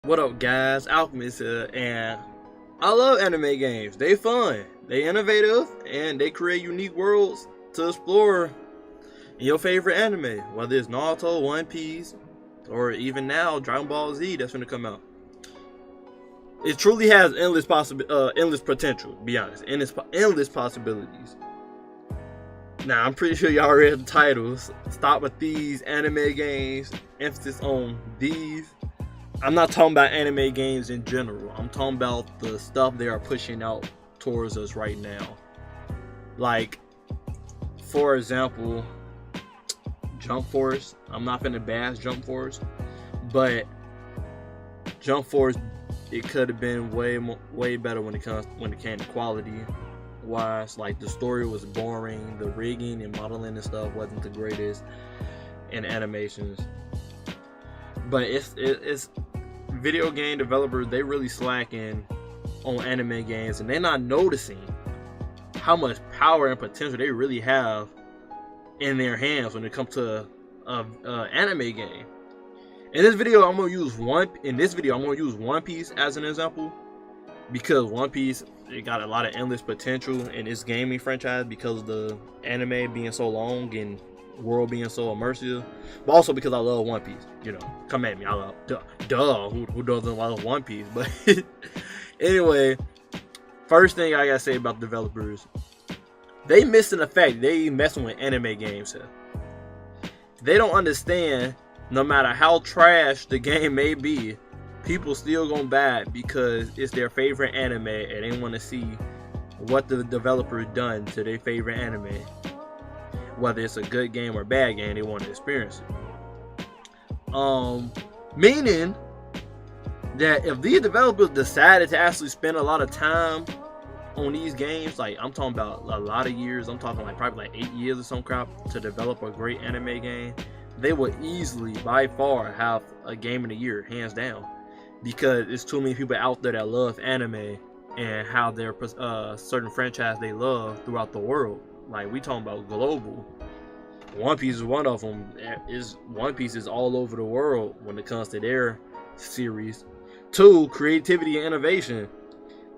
What up, guys? Alchemist here, and I love anime games. They fun, they innovative, and they create unique worlds to explore in your favorite anime, whether it's Naruto, One Piece, or even now Dragon Ball Z that's gonna come out. It truly has endless potential. To be honest, endless possibilities. Now, I'm pretty sure y'all read the titles. Stop with these anime games. Emphasis on these. I'm not talking about anime games in general. I'm talking about the stuff they are pushing out towards us right now. Like, for example, Jump Force. I'm not finna bash Jump Force, but Jump Force, it could have been way better when it came to quality wise. Like, the story was boring, the rigging and modeling and stuff wasn't the greatest, and animations. But it's video game developers, they really slacking on anime games, and they're not noticing how much power and potential they really have in their hands when it comes to a anime game. In this video, I'm gonna use One Piece as an example, because One Piece, it got a lot of endless potential in its gaming franchise because of the anime being so long and world being so immersive, but also because I love One Piece. You know, come at me, I love who doesn't love One Piece? But anyway, first thing I gotta say about developers, they missing the fact they messing with anime games here. They don't understand, no matter how trash the game may be, people still gonna buy it because it's their favorite anime and they want to see what the developer's done to their favorite anime. Whether it's a good game or bad game, they want to experience it. Meaning that if these developers decided to actually spend a lot of time on these games, like I'm talking about a lot of years, I'm talking like probably like 8 years or some crap to develop a great anime game, they would easily, by far, have a game of the year, hands down, because there's too many people out there that love anime and how their certain franchise they love throughout the world. Like, we talking about global. One Piece is one of them. One Piece is all over the world when it comes to their series. 2, creativity and innovation.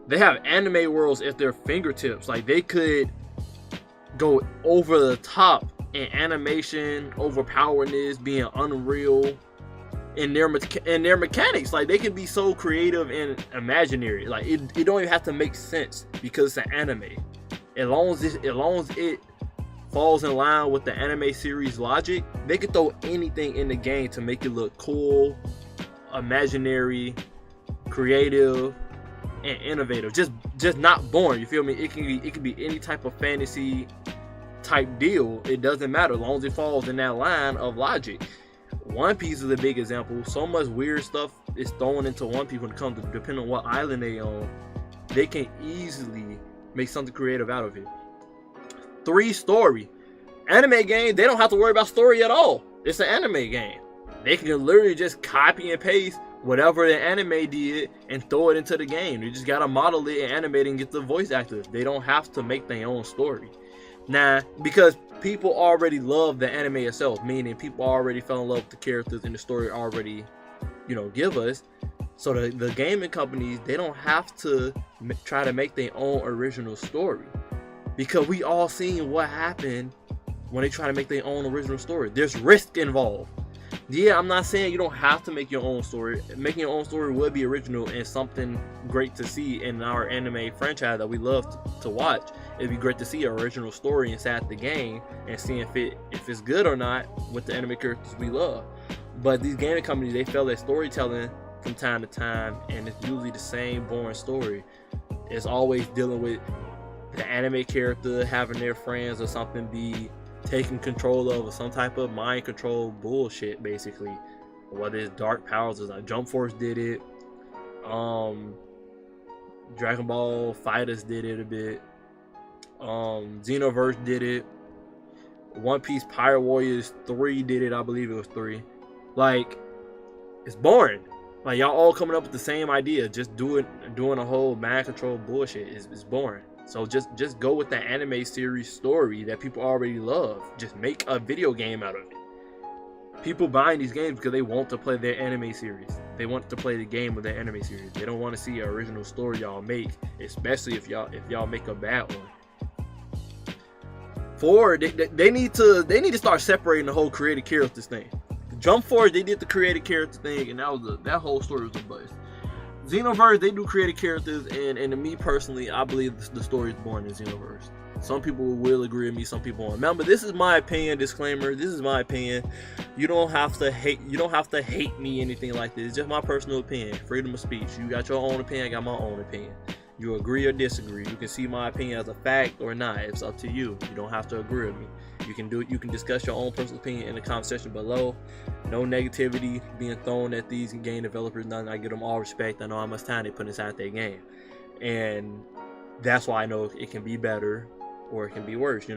They have anime worlds at their fingertips. Like, they could go over the top in animation, overpowerness, being unreal in their mechanics. Like, they can be so creative and imaginary. Like, it don't even have to make sense because it's an anime. As long as it falls in line with the anime series logic, they could throw anything in the game to make it look cool, imaginary, creative, and innovative. Just not boring. You feel me? It can be any type of fantasy type deal. It doesn't matter as long as it falls in that line of logic. One Piece is a big example. So much weird stuff is thrown into One Piece when it comes to, depending on what island they on, they can easily make something creative out of it. 3, story. Anime game, they don't have to worry about story at all. It's an anime game. They can literally just copy and paste whatever the anime did and throw it into the game. They just gotta model it and animate it and get the voice actors. They don't have to make their own story. Now, because people already love the anime itself, meaning people already fell in love with the characters and the story already, give us. So the gaming companies, they don't have to try to make their own original story, because we all seen what happened when they try to make their own original story. There's risk involved. Yeah, I'm not saying you don't have to make your own story. Making your own story would be original and something great to see in our anime franchise that we love to watch. It'd be great to see an original story inside the game and seeing if it's good or not with the anime characters we love. But these gaming companies, they fail at storytelling from time to time, and it's usually the same boring story. It's always dealing with the anime character having their friends or something be taking control of some type of mind control bullshit, basically. Whether it's dark powers, or like Jump Force did it, Dragon Ball Fighters did it a bit, Xenoverse did it, One Piece Pirate Warriors 3 did it, I believe it was 3. Like, it's boring. Like, y'all all coming up with the same idea, just doing a whole mind control bullshit. It's boring. So just go with the anime series story that people already love. Just make a video game out of it. People buying these games because they want to play their anime series. They want to play the game with their anime series. They don't want to see an original story y'all make, especially if y'all make a bad one. 4, they need to start separating the whole created characters thing. Jump Force, they did the created character thing, and that whole story was a bust. Xenoverse, they do created characters, and to me personally, I believe the story is born in Xenoverse. Some people will agree with me, some people won't. Remember, this is my opinion. Disclaimer: this is my opinion. You don't have to hate me, anything like this. It's just my personal opinion. Freedom of speech. You got your own opinion. I got my own opinion. You agree or disagree. You can see my opinion as a fact or not. It's up to you. You don't have to agree with me. You can discuss your own personal opinion in the comment section below. No negativity being thrown at these game developers. Nothing. I give them all respect. I know how much time they put inside their game, and that's why I know it can be better or it can be worse.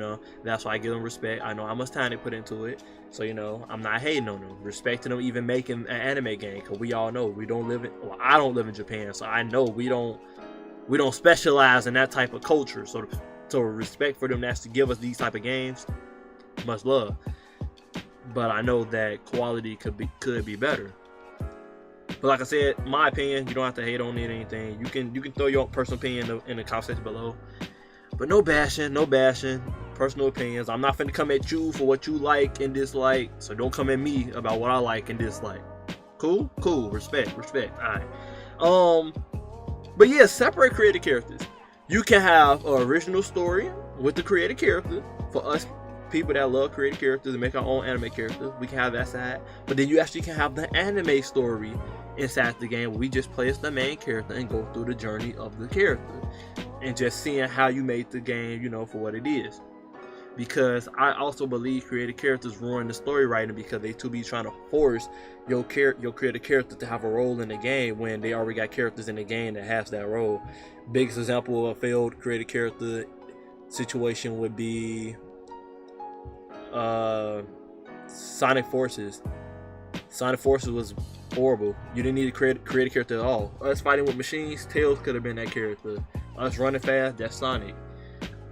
That's why I give them respect. I know how much time they put into it, so I'm not hating on them, respecting them even making an anime game, because we all know I don't live in Japan, so I know we don't specialize in that type of culture. So respect for them that's to give us these type of games, much love. But I know that quality could be better. But like I said, my opinion, you don't have to hate on it or anything. You can throw your own personal opinion in the comment section below. But no bashing. Personal opinions. I'm not finna come at you for what you like and dislike. So don't come at me about what I like and dislike. Cool? Respect. Alright. But yeah, separate created characters. You can have an original story with the created character for us people that love created characters and make our own anime characters. We can have that side. But then you actually can have the anime story inside the game where we just play as the main character and go through the journey of the character and just seeing how you made the game, for what it is. Because I also believe creative characters ruin the story writing, because they too be trying to force your creative character to have a role in the game when they already got characters in the game that has that role. Biggest example of a failed creative character situation would be Sonic Forces. Sonic Forces was horrible. You didn't need to create a character at all. Us fighting with machines, Tails could have been that character. Us running fast, that's Sonic.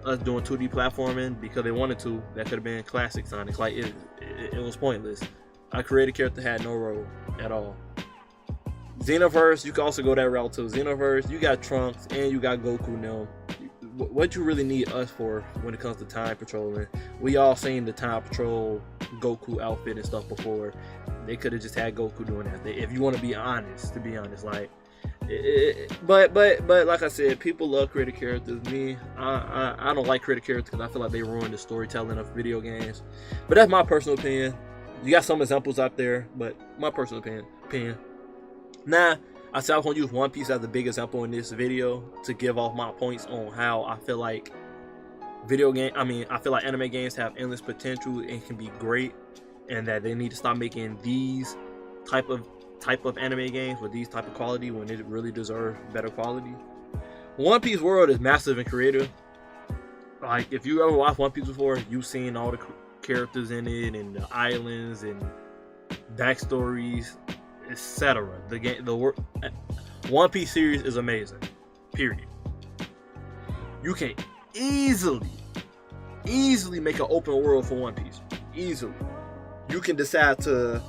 Us doing 2D platforming because they wanted to, that could have been classic Sonic. Like it was pointless. Our creative character had no role at all. Xenoverse, you can also go that route too. Xenoverse, you got Trunks and you got Goku now. What you really need us for when it comes to time patrolling? We all seen the time patrol Goku outfit and stuff before. They could have just had Goku doing that. If you want to be honest, like. But like I said, people love creative characters. Me, I don't like creative characters because I feel like they ruin the storytelling of video games. But that's my personal opinion. You got some examples out there, but my personal opinion. Nah, I said I was gonna use One Piece as a big example in this video to give off my points on how I feel like I feel like anime games have endless potential and can be great, and that they need to stop making these type of anime games with these type of quality when it really deserves better quality. One Piece world is massive and creative. Like, if you ever watched One Piece before, you've seen all the characters in it and the islands and backstories, etc. The One Piece series is amazing. Period. You can easily make an open world for One Piece. Easily. You can decide to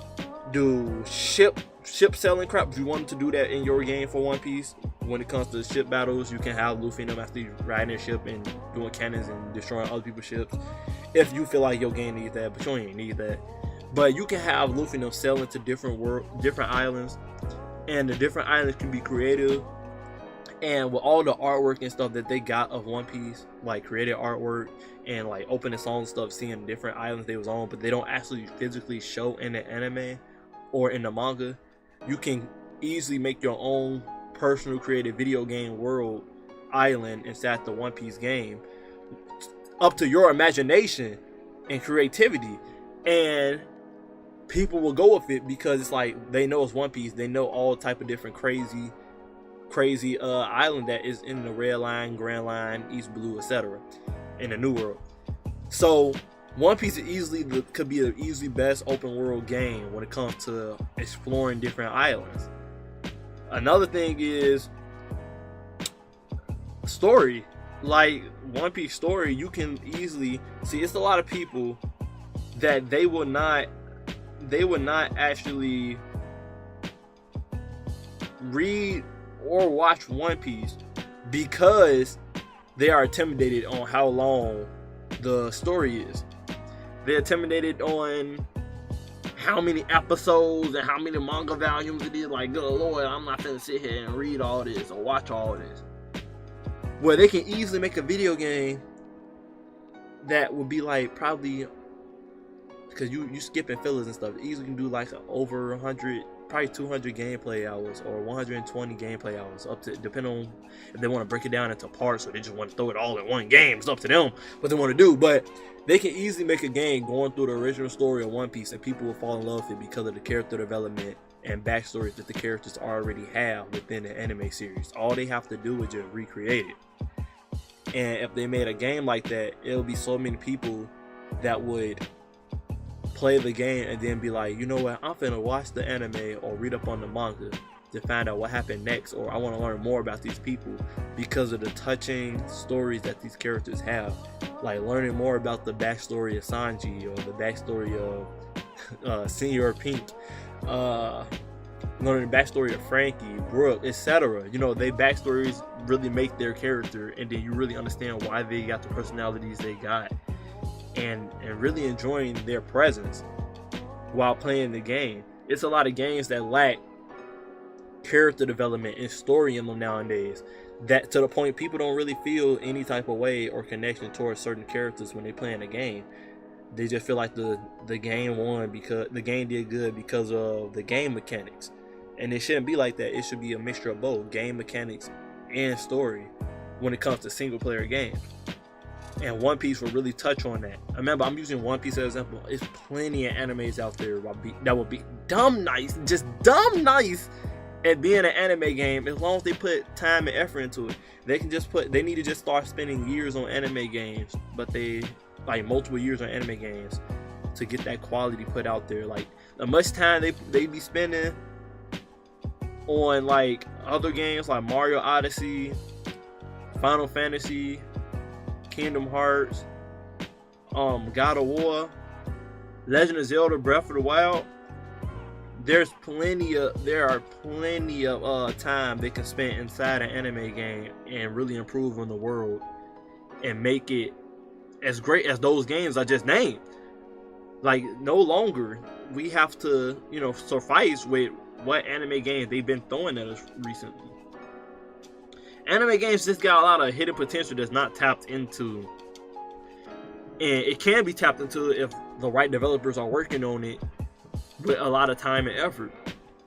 do ship selling crap if you wanted to do that in your game for One Piece. When it comes to ship battles, you can have Luffy and them after riding their ship and doing cannons and destroying other people's ships if you feel like your game needs that, but you ain't need that. But you can have Luffy and them selling to different islands, and the different islands can be creative. And with all the artwork and stuff that they got of One Piece, like creative artwork and like opening songs stuff, seeing different islands they was on, but they don't actually physically show in the anime or in the manga, you can easily make your own personal creative video game world island inside the One Piece game, up to your imagination and creativity, and people will go with it because it's like they know it's One Piece. They know all type of different crazy island that is in the Red Line, Grand Line, East Blue, etc. in the New World. So One Piece could be the easily best open world game when it comes to exploring different islands. Another thing is story. Like One Piece story, you can easily see it's a lot of people that they will not they would not actually read or watch One Piece because they are intimidated on how long the story is. They're intimidated on how many episodes and how many manga volumes it is. Like, good lord, I'm not gonna sit here and read all this or watch all this. Well, they can easily make a video game that would be like probably, because you skipping fillers and stuff, easily can do like over 100, probably 200 gameplay hours or 120 gameplay hours, up to, depending on if they want to break it down into parts or they just want to throw it all in one game. It's up to them what they want to do, but they can easily make a game going through the original story of One Piece and people will fall in love with it because of the character development and backstories that the characters already have within the anime series. All they have to do is just recreate it. And if they made a game like that, it'll be so many people that would play the game and then be like, you know what, I'm finna watch the anime or read up on the manga to find out what happened next, or I want to learn more about these people because of the touching stories that these characters have. Like learning more about the backstory of Sanji or the backstory of Senior Pink, learning the backstory of Frankie, Brooke, etc. You know, they backstories really make their character, and then you really understand why they got the personalities they got, and really enjoying their presence while playing the game. It's a lot of games that lack character development and story in them nowadays, that to the point people don't really feel any type of way or connection towards certain characters when they play in a game. They just feel like the game won because the game did good because of the game mechanics. And it shouldn't be like that. It should be a mixture of both game mechanics and story when it comes to single player games. And One Piece will really touch on that. Remember, I'm using One Piece as an example. There's plenty of animes out there that would be dumb nice, just dumb nice at being an anime game, as long as they put time and effort into it. They need to just start spending years on anime games, but they like multiple years on anime games to get that quality put out there. Like the much time they be spending on like other games like Mario Odyssey, Final Fantasy, Kingdom Hearts, God of War, Legend of Zelda Breath of the Wild. There are plenty of time they can spend inside an anime game and really improve on the world and make it as great as those games I just named. Like, no longer we have to, suffice with what anime games they've been throwing at us recently. Anime games just got a lot of hidden potential that's not tapped into, and it can be tapped into if the right developers are working on it with a lot of time and effort.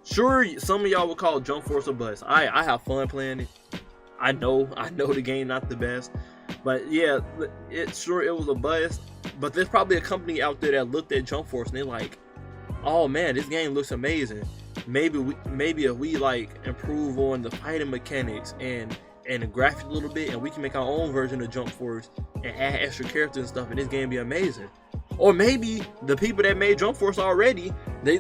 Sure, some of y'all will call Jump Force a bust. I have fun playing it. I know the game not the best, but yeah, it was a bust. But there's probably a company out there that looked at Jump Force and they're like, oh man, this game looks amazing. Maybe if we like improve on the fighting mechanics and the graphics a little bit, and we can make our own version of Jump Force and add extra characters and stuff, and this game be amazing. Or maybe the people that made Jump Force already, we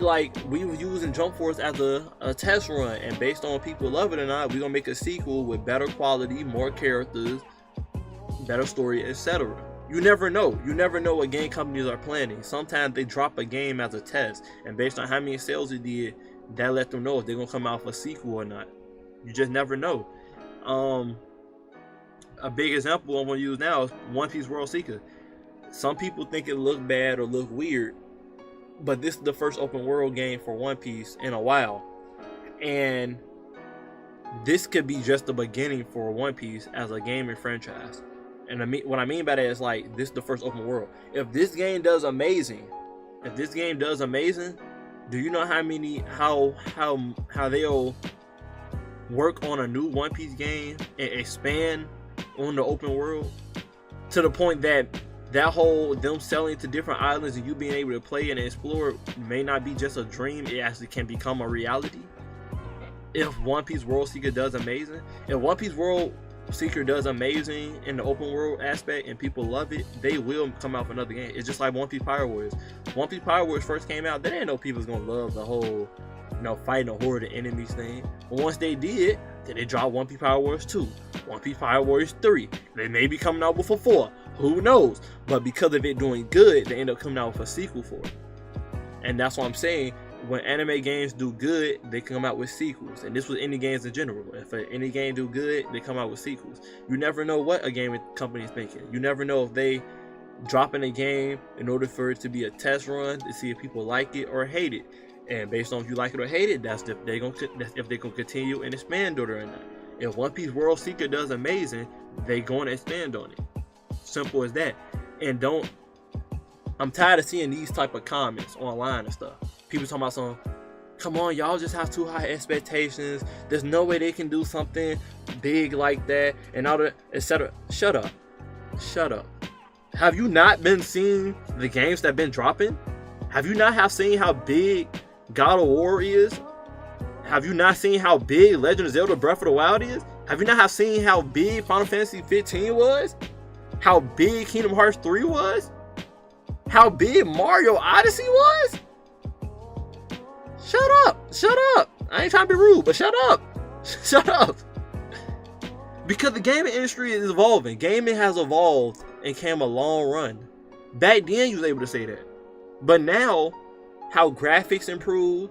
were using Jump Force as a test run, and based on people love it or not, we're gonna make a sequel with better quality, more characters, better story, etc. You never know. You never know what game companies are planning. Sometimes they drop a game as a test, and based on how many sales it did, that let them know if they're gonna come out with a sequel or not. You just never know. A big example I'm gonna use now is One Piece World Seeker. Some people think it look bad or look weird, but this is the first open world game for One Piece in a while, and this could be just the beginning for One Piece as a gaming franchise. And what I mean by that is, like, this is the first open world. If this game does amazing, do you know how they'll work on a new One Piece game and expand on the open world to the point that whole them selling to different islands and you being able to play and explore may not be just a dream, it actually can become a reality. If One Piece World Seeker does amazing, in the open world aspect and people love it, they will come out with another game. It's just like One Piece Pirate Warriors. One Piece Pirate Warriors first came out, they didn't know people was gonna love the whole, fighting a horde of enemies thing. But once they did, then they dropped One Piece Pirate Warriors 2, One Piece Pirate Warriors 3. They may be coming out with a 4. Who knows? But because of it doing good, they end up coming out with a sequel for it. And that's what I'm saying. When anime games do good, they come out with sequels. And this was indie games in general. If any game do good, they come out with sequels. You never know what a gaming company is thinking. You never know if they drop in a game in order for it to be a test run to see if people like it or hate it. And based on if you like it or hate it, that's if they're gonna continue and expand on it or not. If One Piece World Seeker does amazing, they gonna expand on it. Simple as that. And I'm tired of seeing these type of comments online and stuff. People talking about some, come on, y'all just have too high expectations. There's no way they can do something big like that, and all that, etc. Shut up. Shut up. Have you not been seeing the games that have been dropping? Have you not seen how big God of War is? Have you not seen how big Legend of Zelda Breath of the Wild is? Have you not seen how big Final Fantasy 15 was? How big Kingdom Hearts 3 was? How big Mario Odyssey was? Shut up. Shut up. I ain't trying to be rude, but shut up. Shut up. Because the gaming industry is evolving. Gaming has evolved and came a long run. Back then, you was able to say that. But now, how graphics improve,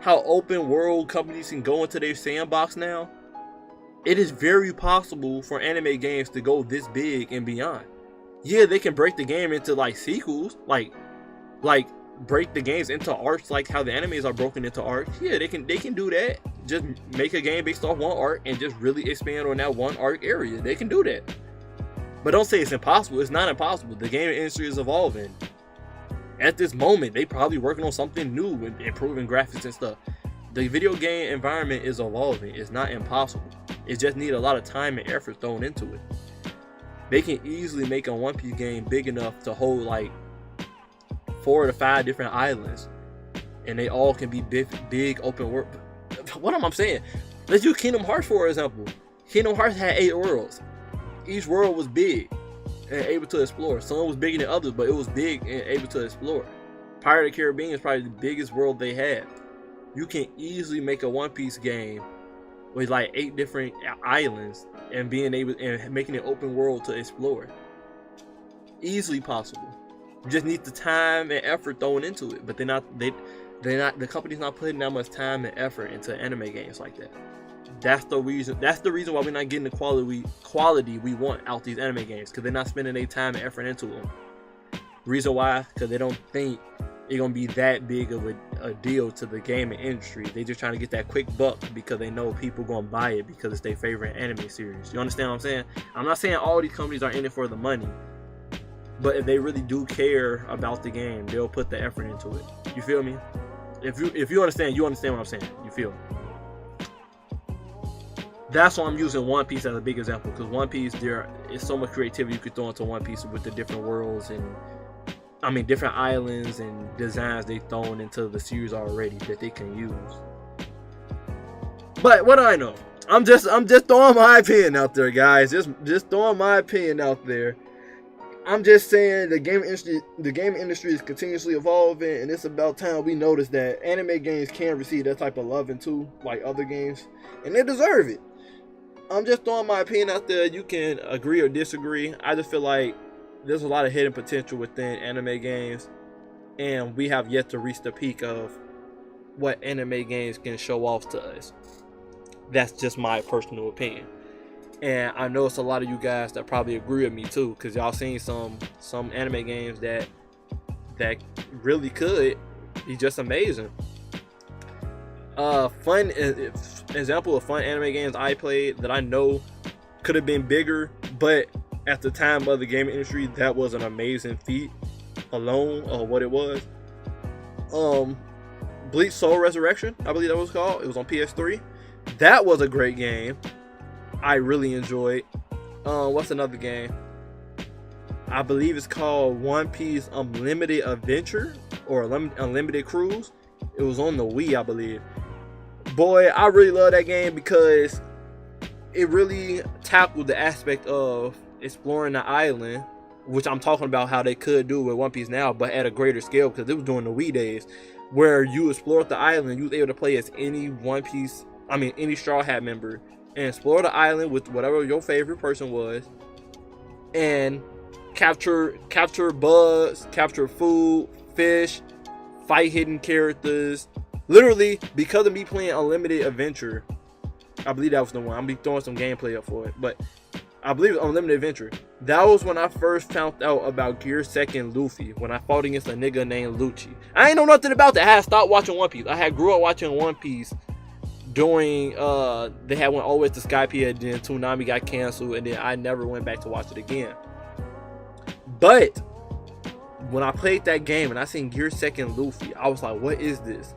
how open world companies can go into their sandbox now, it is very possible for anime games to go this big and beyond. Yeah, they can break the game into like sequels, like break the games into arcs like how the animes are broken into arcs. Yeah, they can do that. Just make a game based off one arc and just really expand on that one arc area. They can do that. But don't say it's impossible. It's not impossible. The gaming industry is evolving. At this moment, they probably working on something new and improving graphics and stuff. The video game environment is evolving. It's not impossible. It just needs a lot of time and effort thrown into it. They can easily make a One Piece game big enough to hold like 4 to 5 different islands, and they all can be big open world. What am I saying? Let's use Kingdom Hearts for example. Kingdom Hearts had 8 worlds. Each world was big and able to explore. Some was bigger than others, but it was big and able to explore. Pirate of the Caribbean is probably the biggest world they had. You can easily make a One Piece game with like 8 different islands and being able and making it open world to explore. Easily possible. You just need the time and effort thrown into it. But the company's not putting that much time and effort into anime games like that. That's the reason why we're not getting the quality we want out these anime games, because they're not spending their time and effort into them. Reason why? Because they don't think it's gonna be that big of a deal to the gaming industry. They just trying to get that quick buck because they know people gonna buy it because it's their favorite anime series. You understand what I'm saying? I'm not saying all these companies are in it for the money, but if they really do care about the game, they'll put the effort into it. You feel me? If you understand, you understand what I'm saying. You feel? That's why I'm using One Piece as a big example, because One Piece, there is so much creativity you could throw into One Piece with the different worlds and different islands and designs they've thrown into the series already that they can use. But what do I know? I'm just throwing my opinion out there, guys. Just throwing my opinion out there. I'm just saying the game industry is continuously evolving, and it's about time we notice that anime games can receive that type of loving too, like other games, and they deserve it. I'm just throwing my opinion out there. You can agree or disagree. I just feel like there's a lot of hidden potential within anime games, and we have yet to reach the peak of what anime games can show off to us. That's just my personal opinion. And I know it's a lot of you guys that probably agree with me too, because y'all seen some anime games that really could be just amazing. Fun example of fun anime games I played that I know could have been bigger, but at the time of the gaming industry, that was an amazing feat alone of what it was. Bleach Soul Resurrection, I believe that was called. It was on PS3. That was a great game. I really enjoyed. What's another game? I believe it's called One Piece Unlimited Adventure or Unlimited Cruise. It was on the Wii, I believe. Boy, I really love that game because it really tackled the aspect of exploring the island, which I'm talking about how they could do with One Piece now, but at a greater scale, because it was during the Wii days, where you explored the island. You was able to play as any any Straw Hat member and explore the island with whatever your favorite person was, and capture bugs, capture food, fish, fight hidden characters. Literally, because of me playing Unlimited Adventure, I believe that was the one. I'm gonna be throwing some gameplay up for it, but I believe it's Unlimited Adventure. That was when I first found out about Gear 2nd Luffy, when I fought against a nigga named Lucci. I ain't know nothing about that. I had stopped watching One Piece. I had grew up watching One Piece during, they had went always to Skype, and then Toonami got canceled, and then I never went back to watch it again. But when I played that game and I seen Gear 2nd Luffy, I was like, what is this?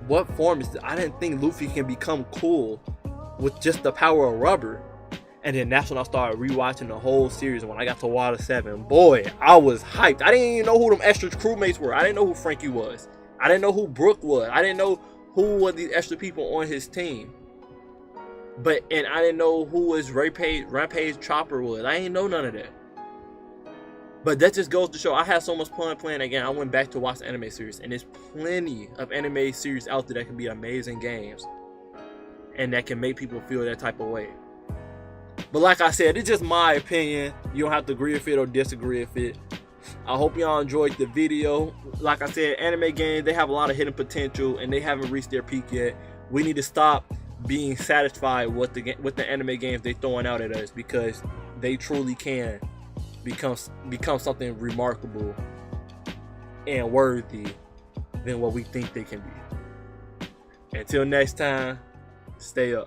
What form is this? I didn't think Luffy can become cool with just the power of rubber. And then that's when I started rewatching the whole series. When I got to Water 7, boy, I was hyped. I didn't even know who them extra crewmates were. I didn't know who Frankie was. I didn't know who Brook was. I didn't know who were these extra people on his team. And I didn't know who was Rampage Chopper was. I didn't know none of that. But that just goes to show I had so much fun playing that game. I went back to watch the anime series, and there's plenty of anime series out there that can be amazing games and that can make people feel that type of way. But like I said, it's just my opinion. You don't have to agree with it or disagree with it. I hope y'all enjoyed the video. Like I said, anime games, they have a lot of hidden potential and they haven't reached their peak yet. We need to stop being satisfied with the anime games they throwing out at us, because they truly can become something remarkable and worthy than what we think they can be. Until next time, stay up.